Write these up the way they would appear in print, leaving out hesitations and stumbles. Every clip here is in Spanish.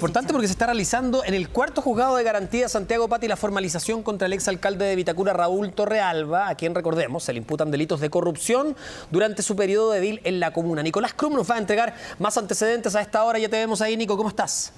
importante porque se está realizando en el cuarto juzgado de garantía Santiago Pati la formalización contra el exalcalde de Vitacura, Raúl Torrealba, a quien, recordemos, se le imputan delitos de corrupción durante su periodo de edil en la comuna. Nicolás Krum nos va a entregar más antecedentes a esta hora. Ya te vemos ahí, Nico. ¿Cómo estás?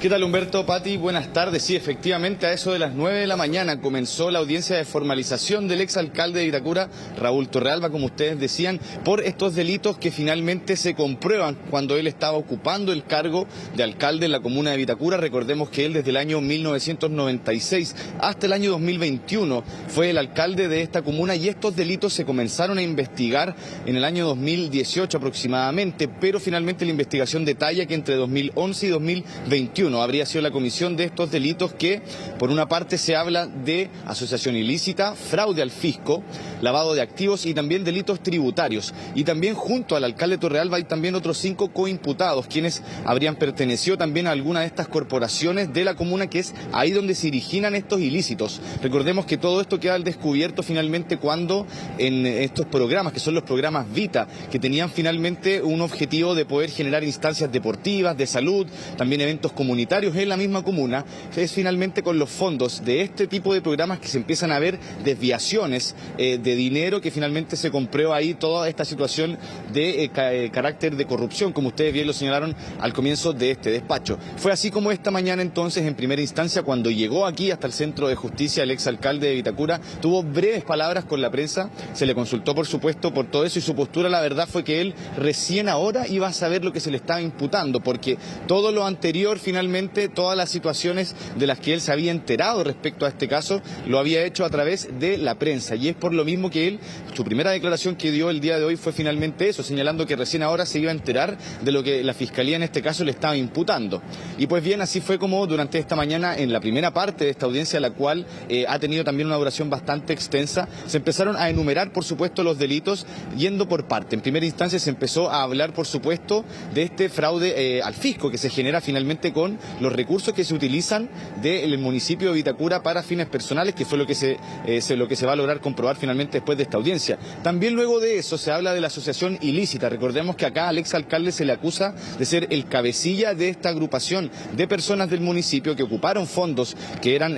¿Qué tal, Humberto? Pati, buenas tardes. Sí, efectivamente, a eso de las 9 de la mañana comenzó la audiencia de formalización del exalcalde de Vitacura, Raúl Torrealba, como ustedes decían, por estos delitos que finalmente se comprueban cuando él estaba ocupando el cargo de alcalde en la comuna de Vitacura. Recordemos que él desde el año 1996 hasta el año 2021 fue el alcalde de esta comuna y estos delitos se comenzaron a investigar en el año 2018 aproximadamente, pero finalmente la investigación detalla que entre 2011 y 2021 habría sido la comisión de estos delitos que, por una parte, se habla de asociación ilícita, fraude al fisco, lavado de activos y también delitos tributarios. Y también junto al alcalde Torrealba hay también otros 5 coimputados, quienes habrían pertenecido también a alguna de estas corporaciones de la comuna, que es ahí donde se originan estos ilícitos. Recordemos que todo esto queda al descubierto finalmente cuando en estos programas, que son los programas Vita, que tenían finalmente un objetivo de poder generar instancias deportivas, de salud, también eventos comunitarios en la misma comuna, es finalmente con los fondos de este tipo de programas que se empiezan a ver desviaciones de dinero, que finalmente se comprueba ahí toda esta situación de carácter de corrupción, como ustedes bien lo señalaron al comienzo de este despacho. Fue así como esta mañana entonces, en primera instancia, cuando llegó aquí hasta el Centro de Justicia el exalcalde de Vitacura, tuvo breves palabras con la prensa, se le consultó por supuesto por todo eso y su postura, la verdad, fue que él recién ahora iba a saber lo que se le estaba imputando, porque todo lo anterior finalmente, todas las situaciones de las que él se había enterado respecto a este caso, lo había hecho a través de la prensa. Y es por lo mismo que él, su primera declaración que dio el día de hoy fue finalmente eso, señalando que recién ahora se iba a enterar de lo que la Fiscalía en este caso le estaba imputando. Y pues bien, así fue como durante esta mañana, en la primera parte de esta audiencia, la cual ha tenido también una duración bastante extensa, se empezaron a enumerar, por supuesto, los delitos yendo por parte. En primera instancia se empezó a hablar, por supuesto, de este fraude al fisco que se genera finalmente con los recursos que se utilizan del municipio de Vitacura para fines personales, que fue lo que se va a lograr comprobar finalmente después de esta audiencia. También luego de eso se habla de la asociación ilícita. Recordemos que acá al exalcalde se le acusa de ser el cabecilla de esta agrupación de personas del municipio que ocuparon fondos que eran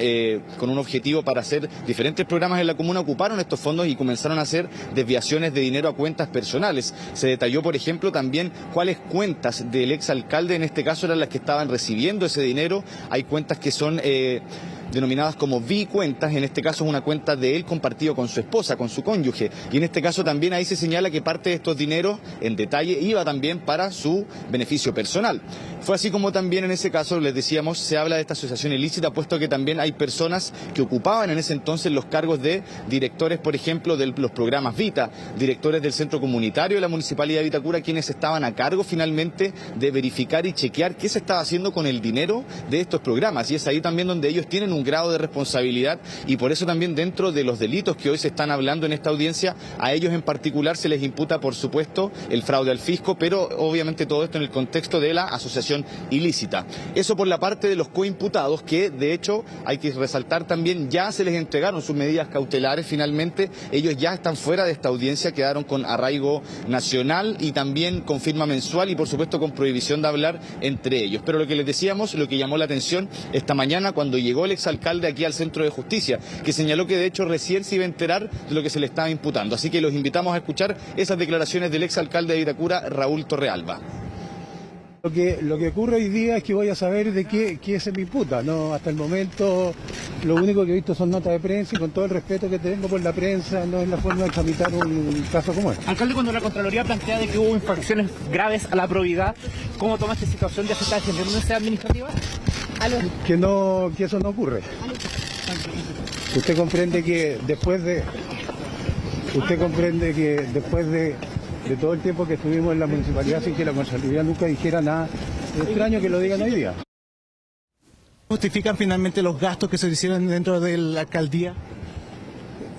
con un objetivo para hacer diferentes programas en la comuna, ocuparon estos fondos y comenzaron a hacer desviaciones de dinero a cuentas personales. Se detalló, por ejemplo, también cuáles cuentas del exalcalde en este caso eran las que estaban recibiendo ese dinero. Hay cuentas que son denominadas como bicuentas, en este caso es una cuenta de él compartido con su esposa, con su cónyuge, y en este caso también ahí se señala que parte de estos dineros, en detalle, iba también para su beneficio personal. Fue así como también en ese caso, les decíamos, se habla de esta asociación ilícita, puesto que también hay personas que ocupaban en ese entonces los cargos de directores, por ejemplo, de los programas Vita, directores del centro comunitario de la Municipalidad de Vitacura, quienes estaban a cargo finalmente de verificar y chequear qué se estaba haciendo con el dinero de estos programas, y es ahí también donde ellos tienen un grado de responsabilidad, y por eso también dentro de los delitos que hoy se están hablando en esta audiencia, a ellos en particular se les imputa, por supuesto, el fraude al fisco, pero obviamente todo esto en el contexto de la asociación ilícita. Eso por la parte de los coimputados, que de hecho hay que resaltar también, ya se les entregaron sus medidas cautelares finalmente, ellos ya están fuera de esta audiencia, quedaron con arraigo nacional y también con firma mensual y por supuesto con prohibición de hablar entre ellos. Pero lo que les decíamos, lo que llamó la atención esta mañana cuando llegó el exalcalde aquí al Centro de Justicia, que señaló que de hecho recién se iba a enterar de lo que se le estaba imputando. Así que los invitamos a escuchar esas declaraciones del exalcalde de Vitacura, Raúl Torrealba. Lo que ocurre hoy día es que voy a saber de qué se me imputa, ¿no? Hasta el momento lo único que he visto son notas de prensa, y con todo el respeto que tengo por la prensa, no es la forma de tramitar un caso como este. Alcalde, cuando la Contraloría plantea de que hubo infracciones graves a la probidad, ¿cómo toma esta situación? ¿Ya se está defendiendo una necesidad administrativa? Que eso no ocurre. Usted comprende que después de todo el tiempo que estuvimos en la municipalidad sin que la Contraloría nunca dijera nada, es extraño que lo digan hoy día. ¿Justifican finalmente los gastos que se hicieron dentro de la alcaldía?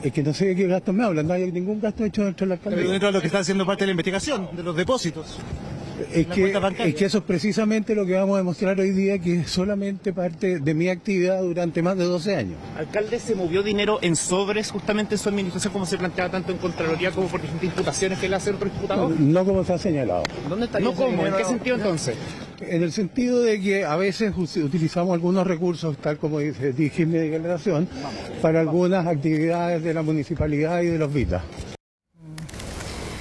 Es que no sé de qué gastos me hablan, no hay ningún gasto hecho dentro de la alcaldía. Pero dentro de lo que está haciendo parte de la investigación, de los depósitos. Es la que, cuenta bancaria. es que eso es precisamente lo que vamos a demostrar hoy día, que es solamente parte de mi actividad durante más de 12 años. Alcalde, ¿se movió dinero en sobres justamente en su administración como se planteaba tanto en Contraloría como por distintas imputaciones que le hacen otros diputados? No como se ha señalado. ¿Dónde está? No, ¿cómo? ¿En qué sentido entonces? En el sentido de que a veces utilizamos algunos recursos, tal como dije en mi declaración, para algunas actividades de la municipalidad y de los VITA.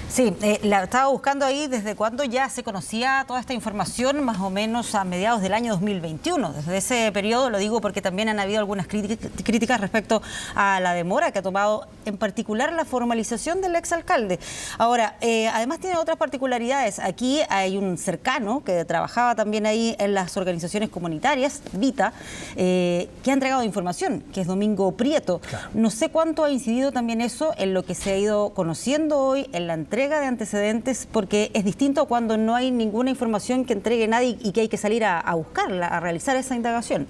Sí, la estaba buscando ahí desde cuándo ya se conocía toda esta información, más o menos a mediados del año 2021. Desde ese periodo, lo digo porque también han habido algunas críticas respecto a la demora que ha tomado en particular la formalización del exalcalde. Ahora, además tiene otras particularidades. Aquí hay un cercano que trabajaba también ahí en las organizaciones comunitarias, VITA, que ha entregado información, que es Domingo Prieto. Claro. No sé cuánto ha incidido también eso en lo que se ha ido conociendo hoy, en la entrega de antecedentes, porque es distinto cuando no hay ninguna información que entregue nadie y que hay que salir a buscarla, a realizar esa indagación.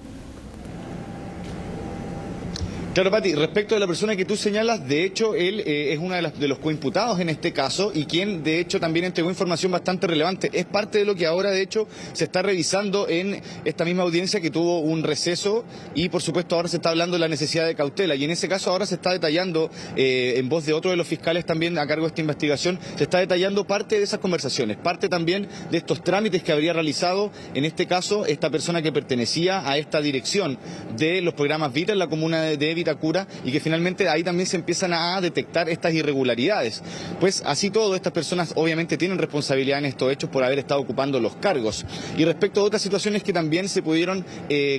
Claro, Pati, respecto de la persona que tú señalas, de hecho, él es uno de los coimputados en este caso y quien, de hecho, también entregó información bastante relevante. Es parte de lo que ahora, de hecho, se está revisando en esta misma audiencia que tuvo un receso y, por supuesto, ahora se está hablando de la necesidad de cautela. Y en ese caso ahora se está detallando, en voz de otro de los fiscales también a cargo de esta investigación, se está detallando parte de esas conversaciones, parte también de estos trámites que habría realizado, en este caso, esta persona que pertenecía a esta dirección de los programas VITA en la comuna de Vitacura, y que finalmente ahí también se empiezan a detectar estas irregularidades. Pues así todo, estas personas obviamente tienen responsabilidad en estos hechos por haber estado ocupando los cargos. Y respecto a otras situaciones que también se pudieron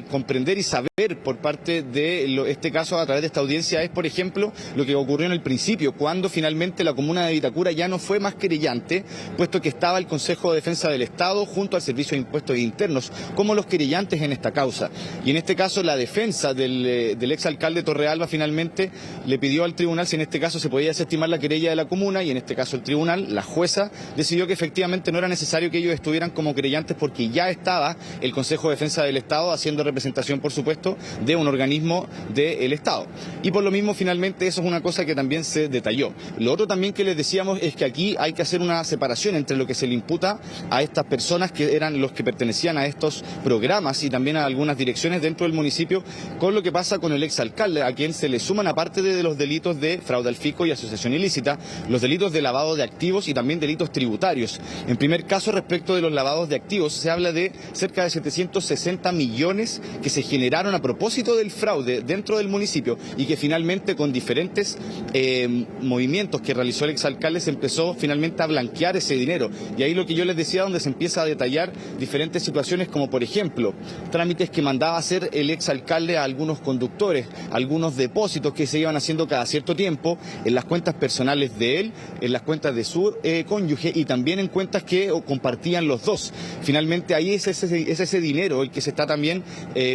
comprender y saber por parte de este caso a través de esta audiencia es, por ejemplo, lo que ocurrió en el principio, cuando finalmente la comuna de Vitacura ya no fue más querellante, puesto que estaba el Consejo de Defensa del Estado junto al Servicio de Impuestos Internos como los querellantes en esta causa. Y en este caso la defensa del exalcalde Torrealba finalmente le pidió al tribunal si en este caso se podía desestimar la querella de la comuna, y en este caso el tribunal, la jueza, decidió que efectivamente no era necesario que ellos estuvieran como querellantes porque ya estaba el Consejo de Defensa del Estado haciendo representación, por supuesto, de un organismo del Estado. Y por lo mismo, finalmente, eso es una cosa que también se detalló. Lo otro también que les decíamos es que aquí hay que hacer una separación entre lo que se le imputa a estas personas que eran los que pertenecían a estos programas y también a algunas direcciones dentro del municipio, con lo que pasa con el exalcalde, a quien se le suman, aparte de los delitos de fraude al fisco y asociación ilícita, los delitos de lavado de activos y también delitos tributarios. En primer caso, respecto de los lavados de activos, se habla de cerca de 760 millones que se generaron a propósito del fraude dentro del municipio y que finalmente con diferentes movimientos que realizó el exalcalde se empezó finalmente a blanquear ese dinero. Y ahí lo que yo les decía, donde se empieza a detallar diferentes situaciones como, por ejemplo, trámites que mandaba a hacer el exalcalde a algunos conductores, algunos depósitos que se iban haciendo cada cierto tiempo en las cuentas personales de él, en las cuentas de su cónyuge y también en cuentas que compartían los dos. Finalmente ahí es ese dinero el que se está también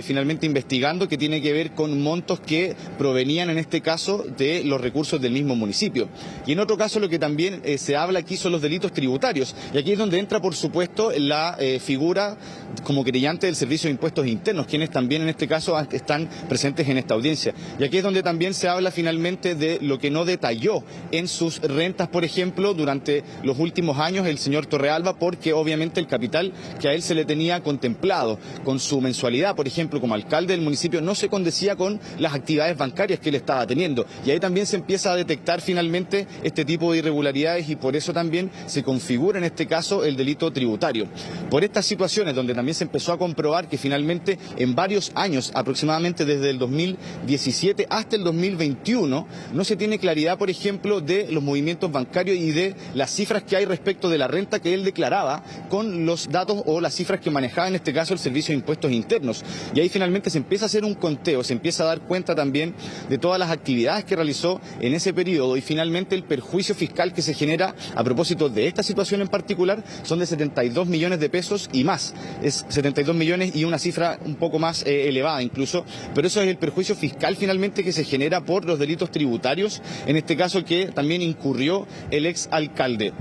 finalmente investigando, que tiene que ver con montos que provenían en este caso de los recursos del mismo municipio. Y en otro caso lo que también se habla aquí son los delitos tributarios, y aquí es donde entra, por supuesto, la figura como querellante del Servicio de Impuestos Internos, quienes también en este caso están presentes en esta audiencia. Y aquí es donde también se habla finalmente de lo que no detalló en sus rentas, por ejemplo, durante los últimos años el señor Torrealba, porque obviamente el capital que a él se le tenía contemplado con su mensualidad, por ejemplo, como alcalde del municipio, no se condecía con las actividades bancarias que él estaba teniendo. Y ahí también se empieza a detectar finalmente este tipo de irregularidades y por eso también se configura en este caso el delito tributario. Por estas situaciones donde también se empezó a comprobar que finalmente en varios años, aproximadamente desde el 2017 hasta el 2021, no se tiene claridad, por ejemplo, de los movimientos bancarios y de las cifras que hay respecto de la renta que él declaraba con los datos o las cifras que manejaba en este caso el Servicio de Impuestos Internos. Y ahí finalmente se empieza a hacer un conteo, se empieza a dar cuenta también de todas las actividades que realizó en ese periodo y finalmente el perjuicio fiscal que se genera a propósito de esta situación en particular son de 72 millones de pesos y más. Es 72 millones y una cifra un poco más elevada incluso, pero eso es el perjuicio fiscal finalmente que se genera por los delitos tributarios, en este caso que también incurrió el ex alcalde.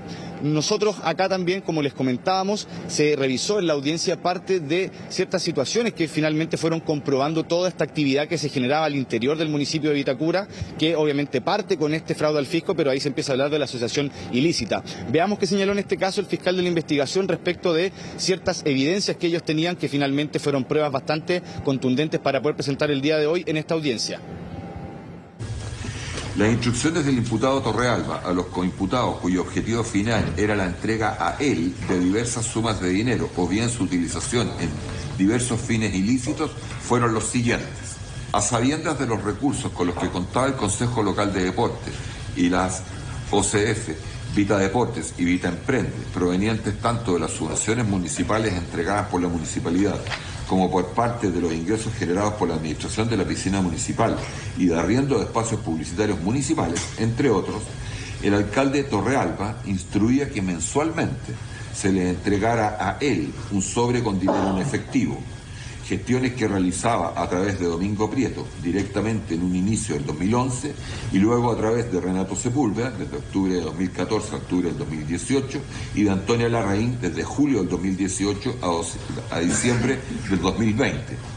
Nosotros acá también, como les comentábamos, se revisó en la audiencia parte de ciertas situaciones que finalmente fueron comprobando toda esta actividad que se generaba al interior del municipio de Vitacura, que obviamente parte con este fraude al fisco, pero ahí se empieza a hablar de la asociación ilícita. Veamos qué señaló en este caso el fiscal de la investigación respecto de ciertas evidencias que ellos tenían, que finalmente fueron pruebas bastante contundentes para poder presentar el día de hoy en esta audiencia. Las instrucciones del imputado Torrealba a los coimputados cuyo objetivo final era la entrega a él de diversas sumas de dinero o bien su utilización en diversos fines ilícitos fueron los siguientes. A sabiendas de los recursos con los que contaba el Consejo Local de Deportes y las OCF, Vita Deportes y Vita Emprende, provenientes tanto de las subvenciones municipales entregadas por la municipalidad como por parte de los ingresos generados por la administración de la piscina municipal y de arriendo de espacios publicitarios municipales, entre otros, el alcalde Torrealba instruía que mensualmente se le entregara a él un sobre con dinero en efectivo, gestiones que realizaba a través de Domingo Prieto, directamente en un inicio del 2011, y luego a través de Renato Sepúlveda, desde octubre de 2014 a octubre del 2018, y de Antonia Larraín, desde julio del 2018 a diciembre del 2020.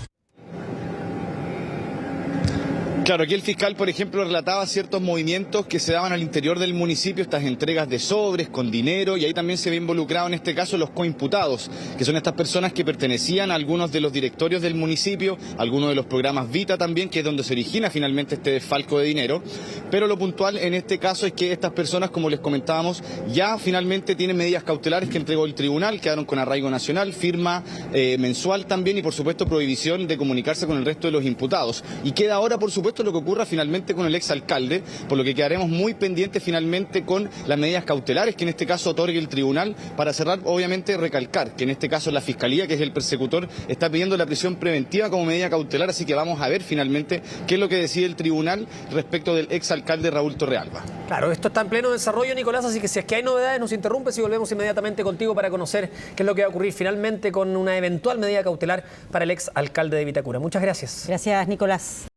Claro, aquí el fiscal, por ejemplo, relataba ciertos movimientos que se daban al interior del municipio, estas entregas de sobres con dinero, y ahí también se ve involucrado en este caso los coimputados, que son estas personas que pertenecían a algunos de los directorios del municipio, algunos de los programas Vita también, que es donde se origina finalmente este desfalco de dinero. Pero lo puntual en este caso es que estas personas, como les comentábamos, ya finalmente tienen medidas cautelares que entregó el tribunal, quedaron con arraigo nacional, firma mensual también y por supuesto prohibición de comunicarse con el resto de los imputados. Y queda ahora, por supuesto, lo que ocurra finalmente con el exalcalde, por lo que quedaremos muy pendientes finalmente con las medidas cautelares que en este caso otorgue el tribunal. Para cerrar, obviamente recalcar que en este caso la Fiscalía, que es el persecutor, está pidiendo la prisión preventiva como medida cautelar, así que vamos a ver finalmente qué es lo que decide el tribunal respecto del exalcalde Raúl Torrealba. Claro, esto está en pleno desarrollo, Nicolás, así que si es que hay novedades nos interrumpes y volvemos inmediatamente contigo para conocer qué es lo que va a ocurrir finalmente con una eventual medida cautelar para el exalcalde de Vitacura. Muchas gracias. Gracias, Nicolás.